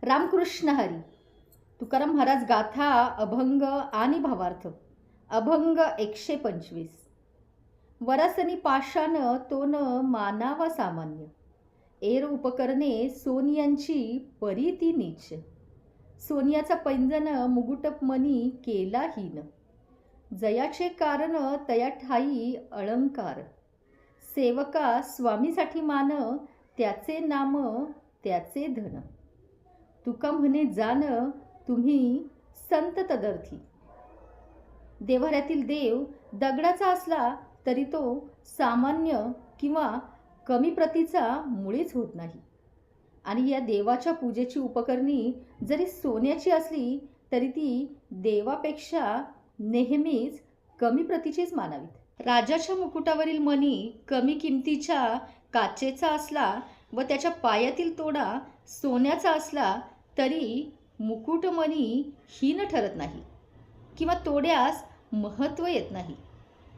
रामकृष्ण हरी. तुकाराम महाराज गाथा अभंग आणि भावार्थ. अभंग 125. वरसनी पाषाण तोन मानावा सामान्य, एर उपकरणे सोनियांची परी ती नीच. सोनियाचा पैंजन मुगुटमणी केला हीन, जयाचे कारण तया ठाई अलंकार. सेवका स्वामीसाठी मान, त्याचे नाम त्याचे धन. तुका म्हणे जाण तुम्ही संत तदर्थी. देव्हाऱ्यातील देव दगडाचा असला तरी तो सामान्य किंवा कमी प्रतीचा मुळीच होत नाही. आणि या देवाच्या पूजेची उपकरणी जरी सोन्याची असली तरी ती देवापेक्षा नेहमीच कमी प्रतीचीच मानावीत. राजाच्या मुकुटावरील मणी कमी किमतीच्या काचेचा असला व त्याच्या पायातील तोडा सोन्याचा असला तरी मुकुटमणी हीन ठरत नाही किंवा तोड्यास महत्त्व येत नाही.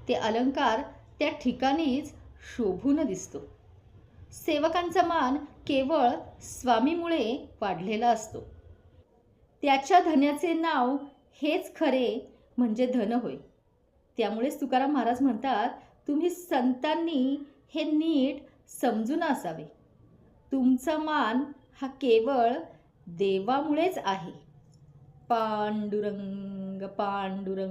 ते अलंकार त्या ठिकाणीच शोभून दिसतो. सेवकांचा मान केवळ स्वामीमुळे वाढलेला असतो. त्याच्या धन्याचे नाव हेच खरे म्हणजे धन होय. त्यामुळेच तुकाराम महाराज म्हणतात, तुम्ही संतांनी हे नीट समजून असावे. तुमचा मान हा केवळ देवामुळेच आहे. पांडुरंग पांडुरंग.